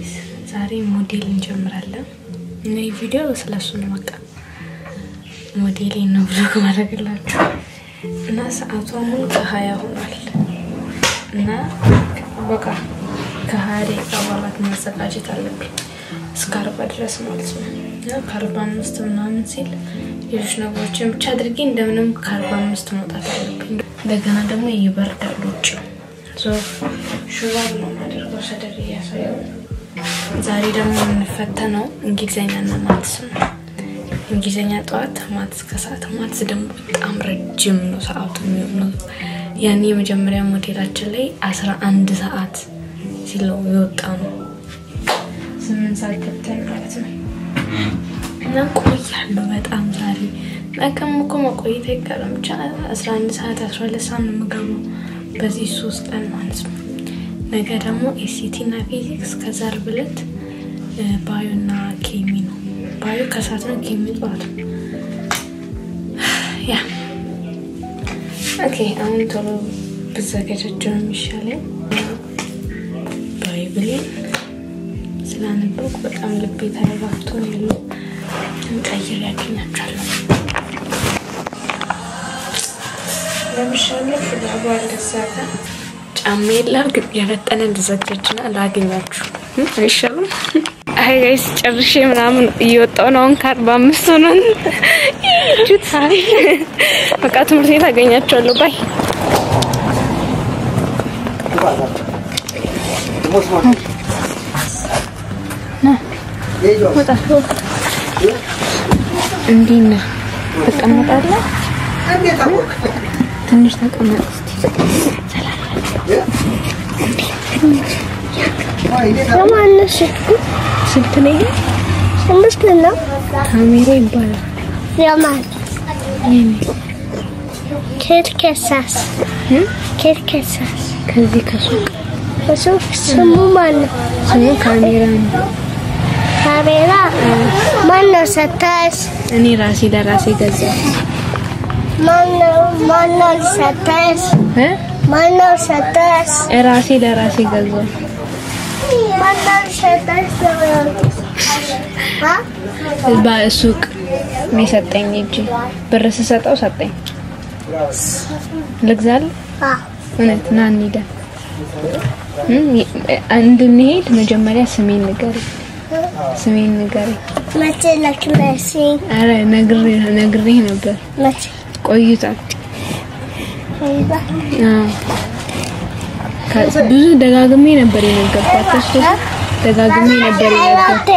guys, ዛሬ ሞዴል እንጀምራለን። እና ቪዲዮ ስለሱ ነው በቃ ሞዴል ነው ብሎግ ማድረግላችሁ። እና ሰዓቱ አሁን ከ20 ሆኗል። እና በቃ ከ20 ቀባላት ማዘጋጀት አለብኝ እስከ 40 ድረስ ማለት ነው። እና ከ45 ምናምን ሲል የሽ ነገሮችን ብቻ አድርጌ እንደምንም ከ45 መውጣት አለብኝ። እንደገና ደግሞ ይበርዳል ውጭ ሹራብ ነው ማድረግ ሰደሪያ ሳይሆን ዛሬ ደግሞ እንፈተነው እንግሊዘኛና ማትስ ነው። እንግሊዘኛ ጧት ማትስ ከሰዓት ማትስ ደግሞ በጣም ረጅም ነው ሰዓቱ የሚሆነው። ያኔ የመጀመሪያ ሞዴላችን ላይ 11 ሰዓት ሲለው ይወጣው 8 ሰዓት ከተን ማለት ነው። እና ቆያለሁ በጣም ዛሬ ለከምኮ መቆየት አይቀርም። 11 ሰዓት 12 ሰዓት ነው የምገባው በዚህ 3 ቀን ማለት ነው። ነገ ደግሞ ኤሲቲ እና ፊዚክስ ከዛር ብለት ባዮና ኬሚ ነው። ባዮ ከሰዓት ነው ኬሚ ጧት ያ ኦኬ። አሁን ቶሎ ብዘጋጃቸው የሚሻለው ባይብል ስላነበብኩ በጣም ልቤ ተረጋግቶ ነው እንቀይር ያገኛችኋለሁ። ለምሳሌ ፍላጎት ለሳካ ጫሜላ ግን ያፈጠነ እንደዘጋጅና ላገኛችሁ አይሻልም? አይ ጋይስ ጨርሼ ምናምን እየወጣው ነው። 45 ነው ጁታይ በቃ ትምህርት ቤት አገኛችኋለሁ። ባይ ወጣ እንዲና ተቀመጣለህ ትንሽ ተቀመጥ ለማንስ ስትነኝ እንስከና ካሜራ ይባላል ያማን ከትከሳስ ከዚህ ከሱቅ ስሙ ማን ስሙ ካሜራ ነው። ካሜራ ማን ሰታስ እኔ ራሴ ለራሴ ገዛው። ማን ሰታስ ማን ሰታስ ራሴ ለራሴ ገዛው። ማን ሰታስ በሱቅ የሚሰጠኝ እጂ ብር ስሰጠው ሰጠኝ። ልግዛል እውነት ና እንሂድ እንድንሄድ መጀመሪያ ስሜን ንገሪ መቼ ለክለሲ አረ ነግሬ ነበር መቼ ቆይቷል። ብዙ ደጋግሜ ነበር የነገርኳት ደጋግሜ ነበር የነገርኩት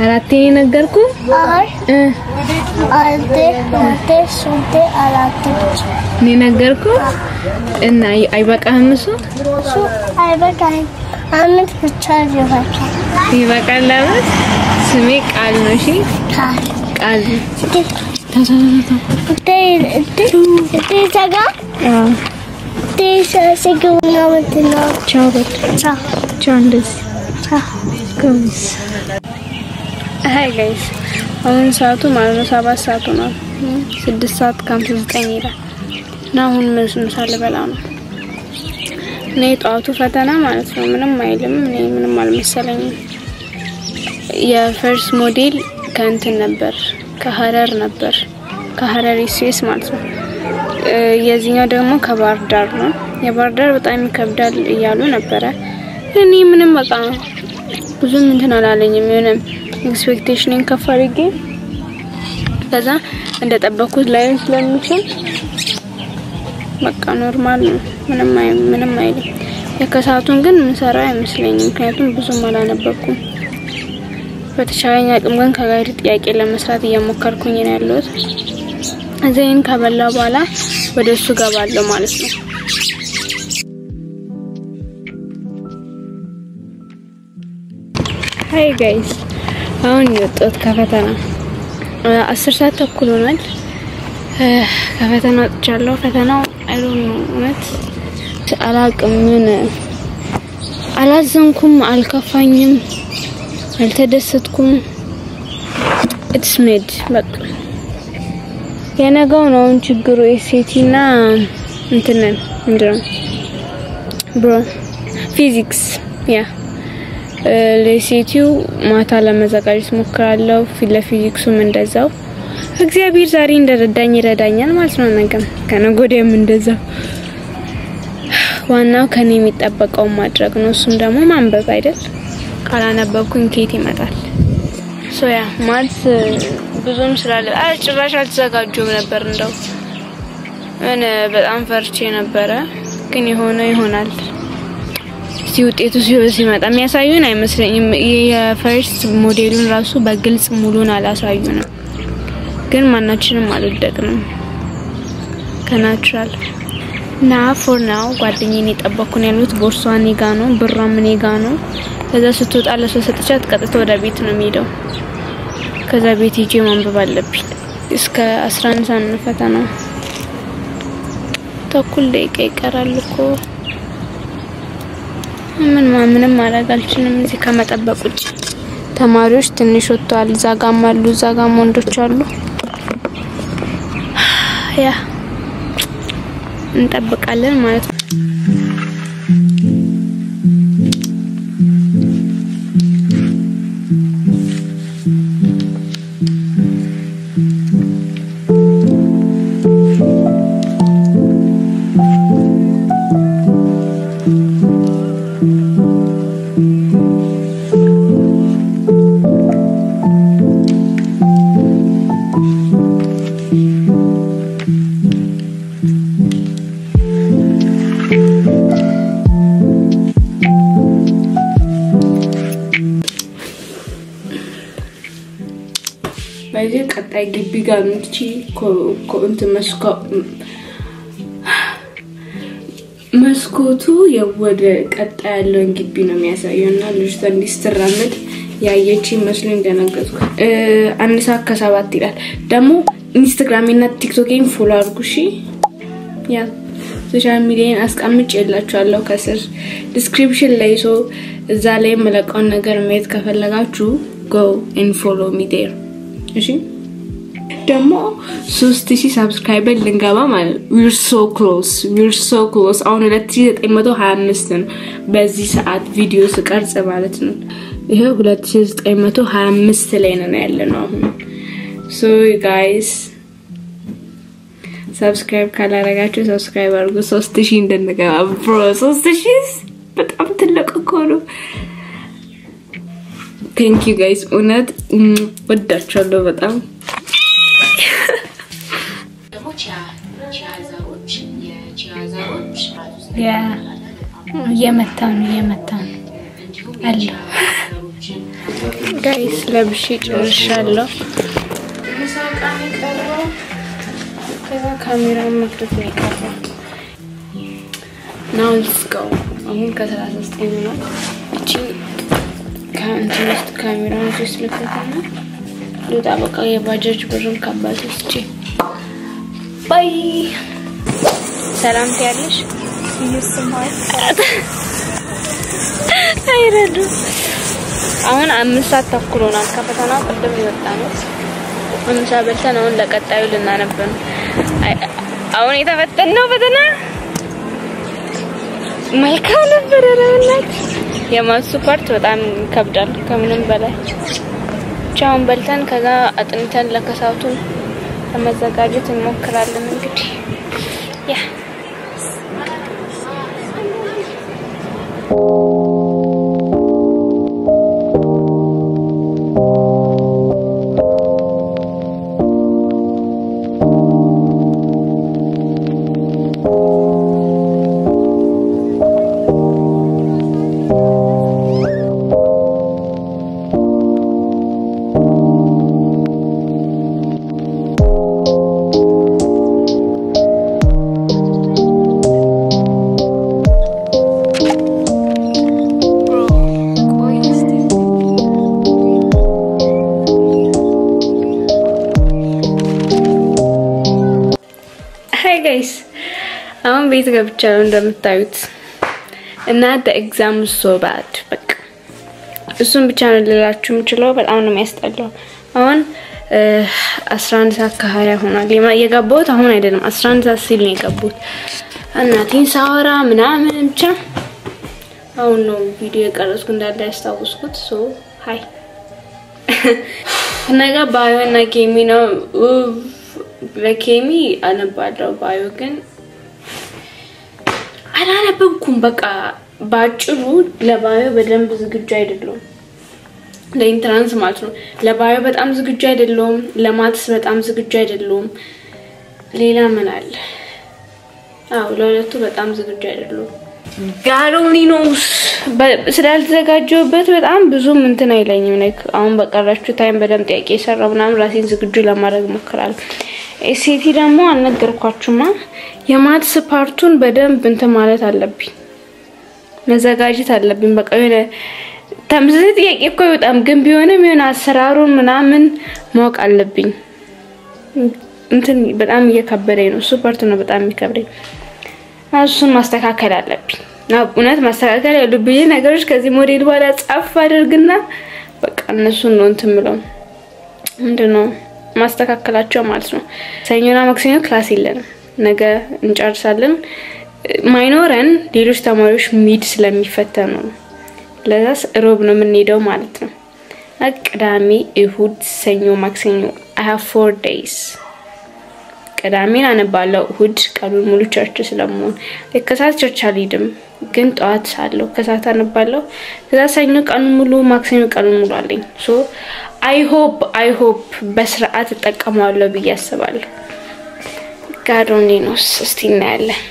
አራቴ ነገርኩ እኔ ነገርኩ እና አይበቃም እሱ አይበቃም አመት ብቻ ይበቃል ለምን ስሜ ቃል ነው እሺ ቃል ተጋ ተሰግና ወጥና ቻው ቻንደስ ጉስ ሃይ ጋይስ አሁን ሰዓቱ ማለት ነው 7 ሰዓት ነው 6 ሰዓት ከ59 ይላል። እና አሁን ምሳ ልበላ ነው። እኔ ጧቱ ፈተና ማለት ነው ምንም አይልም ምንም አልመሰለኝም። የፈርስት ሞዴል ከእንትን ነበር ከሐረር ነበር ከሐረር ኢሲኤስ ማለት ነው። የዚህኛው ደግሞ ከባርዳር ነው። የባርዳር በጣም ይከብዳል እያሉ ነበር። እኔ ምንም በቃ ብዙም እንትን አላለኝም የሆነ ኤክስፔክቴሽንን ከፍ አድርጌ ከዛ እንደጠበኩት ላይ ስለምችል በቃ ኖርማል ነው ምንም አይልም። የከሳቱን ግን ምሰራ አይመስለኝም ምክንያቱም ብዙም አላነበብኩም። በተቻለኝ አቅም ግን ከጋይድ ጥያቄ ለመስራት እየሞከርኩኝ ነው ያለሁት። እዚህን ከበላ በኋላ ወደሱ ገባለሁ ማለት ነው። ሃይ ጋይስ አሁን የወጣሁት ከፈተና 10 ሰዓት ተኩል ሆኗል። ከፈተና ወጥቻለሁ። ፈተናው አይዶንት አላቅም ምን አላዘንኩም አልከፋኝም አልተደሰትኩም። ኢትስ ሜድ በቃ የነገው ነው ችግሩ ኤሲቲና እንትን ምንድነው ብሮ ፊዚክስ ያ ለሲቲው ማታ ለመዘጋጀት ሞክራለሁ ለፊዚክሱም እንደዛው እግዚአብሔር ዛሬ እንደረዳኝ ይረዳኛል ማለት ነው ነገም ከነጎዴም እንደዛው ዋናው ከኔ የሚጠበቀው ማድረግ ነው እሱም ደግሞ ማንበብ አይደል ካላነበብኩኝ ከየት ይመጣል ሶያ ማትስ ብዙም ስላለ ጭራሽ አልተዘጋጀሁም ነበር እንደው እኔ በጣም ፈርቼ ነበር ግን ይሆናል ሲውጤቱ ሲመጣ የሚያሳዩን አይመስለኝም የፈርስት ሞዴሉን ራሱ በግልጽ ሙሉን አላሳዩንም ግን ማናችንም አልወደቅንም ከናቹራል ና ፎር ናው ጓደኛዬን የጠበቅኩን ያሉት ቦርሷን ይጋ ነው ብራም እኔ ጋ ነው ከዛ ስትወጣ ለሰው ሰጥቻት ቀጥታ ወደ ቤት ነው የሚሄደው ከዛ ቤት ሄጄ ማንበብ አለብኝ እስከ 11 ሰዓት ነው ፈተናው ተኩል ደቂቃ ይቀራል እኮ ምንም ማድረግ አልችልም እዚህ ከመጠበቅ ውጭ ተማሪዎች ትንሽ ወጥተዋል ዛጋም አሉ ዛጋም ወንዶች አሉ ያ እንጠብቃለን ማለት ነው ባይዘ ቀጣይ ግቢ ጋር እንቺ ኮንት መስኮቱ የወደ ቀጣይ ያለውን ግቢ ነው የሚያሳየውና ልጅቷ እንዲስተራመድ ያየቺ መስሎኝ እንደነገርኩ አንድ ሰዓት ከ7 ይላል ደግሞ ኢንስታግራም እና ቲክቶክን ፎሎ አድርጉ እሺ ያ ሶሻል ሚዲያን አስቀምጬላችኋለሁ ከስር ዲስክሪፕሽን ላይ ሶ እዛ ላይ መለቀውን ነገር ማየት ከፈለጋችሁ go and follow me there እሺ ደግሞ 3000 ሰብስክራይበር ልንገባ ማለት we're so close አሁን 2925 ነው በዚህ ሰዓት ቪዲዮ ስቀርጽ ማለት ነው ይሄ 2925 ላይ ነው ያለነው አሁን so you guys subscribe ካላረጋችሁ subscribe አድርጉ 3000 እንደነገባ bro 3000 በጣም ትልቅ እኮ ነው thank you guys unet ወዳችኋለሁ በጣም ደግሞ ቺያዛሮች ያ የመታን አለ guys ለብሺ ጨርሻለሁ ምሳቃን ቀረው ከዛ ካሜራውን መክፈት ነው የቀረው now let's go አሁን ከ39 ነው እቺ ካንቲስት ካሜራውን ስለከተና ሉታ በቃ የባጃጅ ብርን ካባስቺ ባይ ሰላም ታያለሽ ይስማል አይረዱ አሁን 5 ሰዓት ተኩሎናል ከፈተናው ቀደም ይወጣነው ምንሳ በልተን አሁን ለቀጣዩ ልናነብ ነው አሁን የተፈተነው ፈተና መልካም ነበር ረውናት የማሱ ፓርት በጣም ከብዳል ከምንም በላይ ቻውን በልተን ከዛ አጥንተን ለከሳውቱ ለመዘጋጀት እንሞክራለን እንግዲህ ያ guys አሁን ቤት ገብቻለሁ እንደምታዩት እና the exam is so bad በቃ እሱን ብቻ ነው ልላችሁ የምችለው በጣም ነው የሚያስጠላው አሁን 11 ሰዓት ከ20 ሆኗል የገባሁት አሁን አይደለም 11 ሰዓት ሲል ነው የገባሁት እናቴን ሳወራ ምናምን ብቻ አሁን ነው ቪዲዮ የቀረጽኩ እንዳለ ያስታውስኩት ሶ ሃይ ነገ ባዮና ኬሚ ነው ለኬሚ አነባለሁ ባዮ ግን አላነበብኩም በቃ ባጭሩ ለባዮ በደንብ ዝግጁ አይደለም ለኢንትራንስ ማለት ነው ለባዮ በጣም ዝግጁ አይደለም ለማትስ በጣም ዝግጁ አይደለም ሌላ ምን አለ አው ለሁለቱ በጣም ዝግጁ አይደለም ጋሮኒኖስ ስላልተዘጋጀሁበት በጣም ብዙም እንትን አይለኝም ላይክ አሁን በቀራችሁ ታይም በደም ጥያቄ ሰራውና ራሴን ዝግጁ ለማድረግ ሞክራለሁ ኤሲቲ ደግሞ አልነገርኳችሁማ የማትስ ፓርቱን በደንብ እንትን ማለት አለብኝ መዘጋጀት አለብኝ በቃ የሆነ ተምዘት ጥያቄ እኮ በጣም ግን ቢሆንም የሆነ አሰራሩን ምናምን ማወቅ አለብኝ እንትን በጣም እየከበደኝ ነው ሱፐርት ነው በጣም የሚከብደኝ እሱን ማስተካከል አለብኝ እውነት ማስተካከል ያሉብኝ ነገሮች ከዚህ ሞዴል በኋላ ጻፍ አድርግና በቃ እነሱን ነው እንትን ምለው ምንድነው ማስተካከላቸው ማለት ነው ሰኞና ማክሰኞ ክላስ የለንም ነገ እንጨርሳለን ማይኖረን ሌሎች ተማሪዎች ሚድ ስለሚፈተኑ ለዛስ ሮብ ነው የምንሄደው ማለት ነው ቅዳሜ እሁድ ሰኞ ማክሰኞ I have 4 days ቅዳሜን አነባለሁ እሁድ ቀኑን ሙሉ ቸርች ስለምሆን ለከሳት ቸርች አልሄድም ግን ጧት ሳለሁ ከሳት አነባለሁ ከዛ ሰኞ ቀኑን ሙሉ ማክሰኞ ቀኑን ሙሉ አለኝ ሶ I hope በስርዓት ተጠቀማለሁ ብዬ አስባለሁ ጋሮኒኖስ እስቲ እናያለን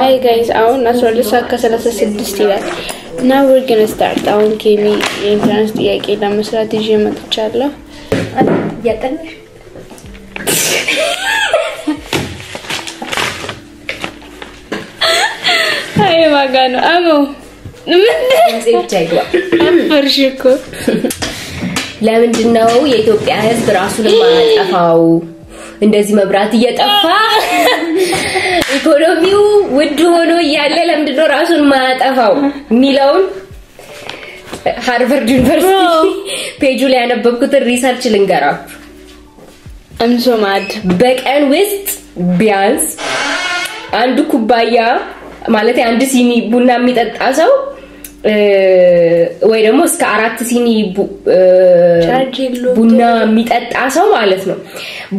Hi guys, አሁን 12:36 ይላል Now we're going to start አሁን ኬሚ የኢንትራንስ ጥያቄ ለመስራት ይዤ መጥቻለሁ ያጠንሽ አይ ማጋኑ አሞ ምን ዘይቻይዋ አፈርሽኮ ለምንድነው የኢትዮጵያ ህዝብ ራሱን ማጣፋው እንደዚህ መብራት እየጠፋ ኢኮኖሚው ውድ ሆኖ ያለ ለምንድነው ራሱን ማጣፋው ሚላውን ሃርቫርድ ዩኒቨርሲቲ ፔጁ ላይ ያነበብኩት ሪሰርች ልንገራችሁ እንሶማድ በቀን ውስጥ ቢያንስ አንድ ኩባያ ማለት አንድ ሲኒ ቡና የሚጠጣ ሰው ወይ ደግሞ እስከ 4 ሲኒ ቡና የሚጠጣ ሰው ማለት ነው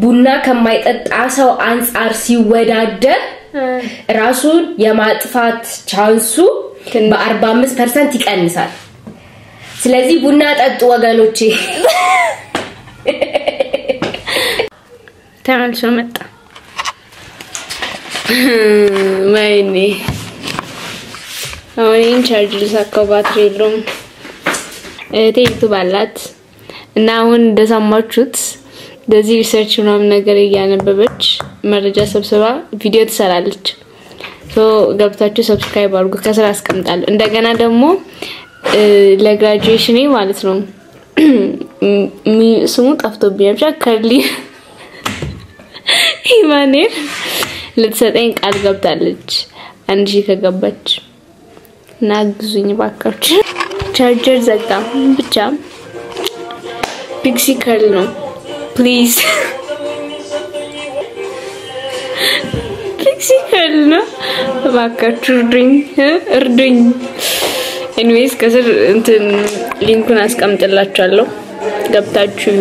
ቡና ከማይጠጣ ሰው አንፃር ሲወዳደር ራሱን የማጥፋት ቻንሱ በ45% ይቀንሳል ስለዚህ ቡና ጠጡ ወገኖቼ ተመልሶ መጣ ማይኔ አሁን ቻርጅ ልሳካው ባትሪ የለውም ቴክቱ ባላት እና አሁን እንደሰማችሁት እንደዚህ ሪሰርች ምናምን ነገር እያነበበች መረጃ ሰብስባ ቪዲዮ ትሰራለች ሶ ገብታችሁ ሰብስክራይብ አድርጉ ከስራ አስቀምጣለሁ እንደገና ደግሞ ለግራጁዌሽኔ ማለት ነው ስሙ ጠፍቶብኝ ብቻ ከርሊ ኢማኔል ልትሰጠኝ ቃል ገብታለች አንቺ ከገባች ናግዙኝ ባካችሁ ቻርጀር ዘጋ ብቻ ፒክሲ ከርል ነው ፕሊዝ ፒክሲ ከርል ነው ባካችሁ እርዱኝ ኤኒዌይስ ከስር እንትን ሊንኩን አስቀምጥላችኋለሁ ገብታችሁ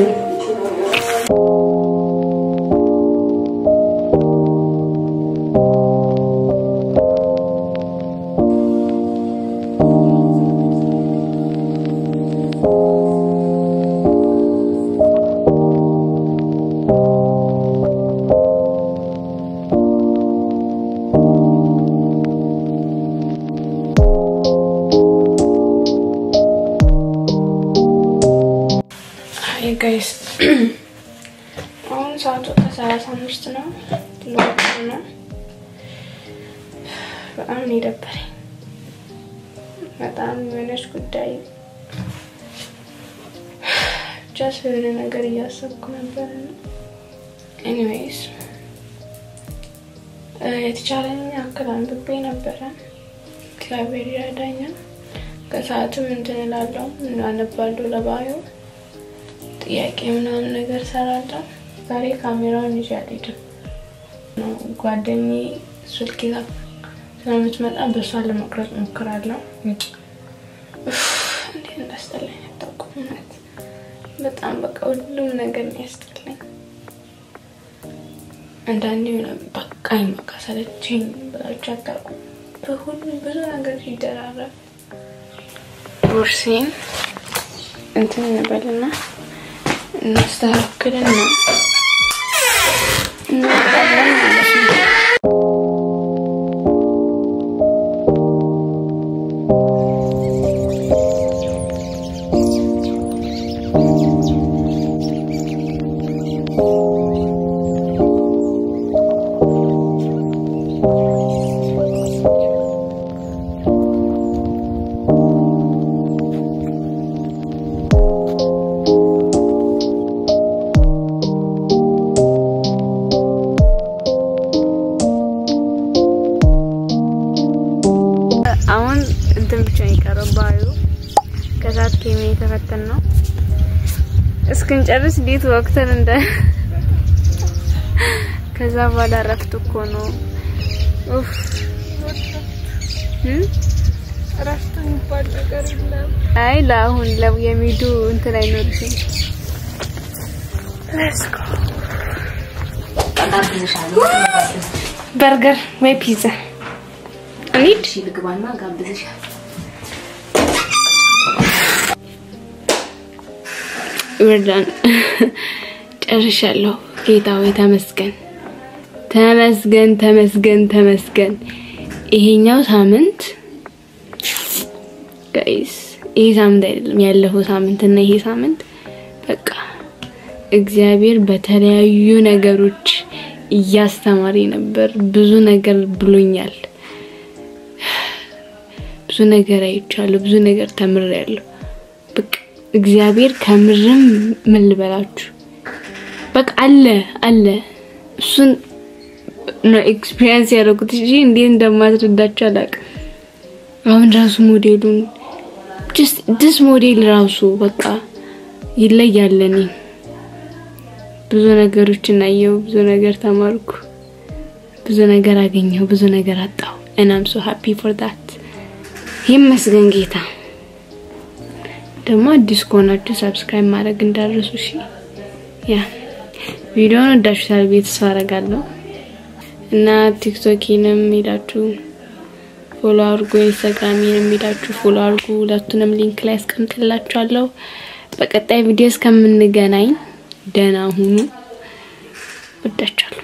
guys አሁን ሰዓቱ 35 ነው ነው በጣም ይደብራል በጣም ምንሽ ጉዳይ just የሆነ ነገር እያሰብኩ ነበር anyways የተቻለኝ አክል አንብቤ ነበር እግዚአብሔር ይረዳኛል ከሰዓቱም እንትን እላለሁ አነባለሁ ለባዩ ጥያቄ ምናምን ነገር ሰራለሁ ዛሬ ካሜራውን ይዤ አልሄድም ነው ጓደኛዬ ስልክ ይዛ ስለምትመጣ በሷ ለመቅረጽ ሞክራለሁ እንዴ እንዳስጠላኝ አታውቁም በጣም በቃ ሁሉም ነገር ነው ያስጠላኝ አንዳንዴ ነው በቃኝ በቃ ሰለቸኝ ብላችሁ አታውቁም በሁሉም ብዙ ነገር ይደራራል ቦርሴን እንትን እንበልና እናስተካክልና እንወጣለን ማለት ነው ተፈተነው እስክንጨርስ ዲት ወቅተን እንደ ከዛ በኋላ ረፍት እኮ ነው ኡፍ ረፍት እንኳን ነገር የለም አይ ለአሁን የሚዱ እንትን አይኖርሽም let's go በርገር ወይ ፒዛ እንሂድ ልግባና ጋብዝሻለሁ ወርዳን ጨርሻለሁ ጌታዬ ተመስገን ይሄኛው ሳምንት ጋይስ ይሄ ሳምንት አይደለም ያለፈው ሳምንት እና ይሄ ሳምንት በቃ እግዚአብሔር በተለያዩ ነገሮች ያስተማሪ ነበር ብዙ ነገር ብሎኛል ብዙ ነገር አይቻለሁ ብዙ ነገር ተምሬያለሁ በቃ እግዚአብሔር ከምርም ምን ልበላችሁ በቃ አለ እሱን ነው ኤክስፒሪየንስ ያደረኩት እንጂ እንዴት እንደማስረዳችሁ አላውቅም አሁን ራሱ ሞዴሉን just this ሞዴል ራሱ በቃ ይለያለኝ ብዙ ነገሮችን አየው ብዙ ነገር ተማርኩ ብዙ ነገር አገኘው ብዙ ነገር አጣው and I'm so happy for that ይመስገን ጌታ ደግሞ አዲስ ከሆናችሁ ሰብስክራይብ ማድረግ እንዳትረሱ እሺ ያ ቪዲዮውን ወዳችሁታል ብዬ ተስፋ አደርጋለሁ እና ቲክቶክንም ሄዳችሁ ፎሎ አድርጉ ኢንስታግራምንም ሄዳችሁ ፎሎ አድርጉ ሁለቱንም ሊንክ ላይ አስቀምጥላችኋለሁ በቀጣይ ቪዲዮ እስከምንገናኝ ደህና ሁኑ ወዳችኋለሁ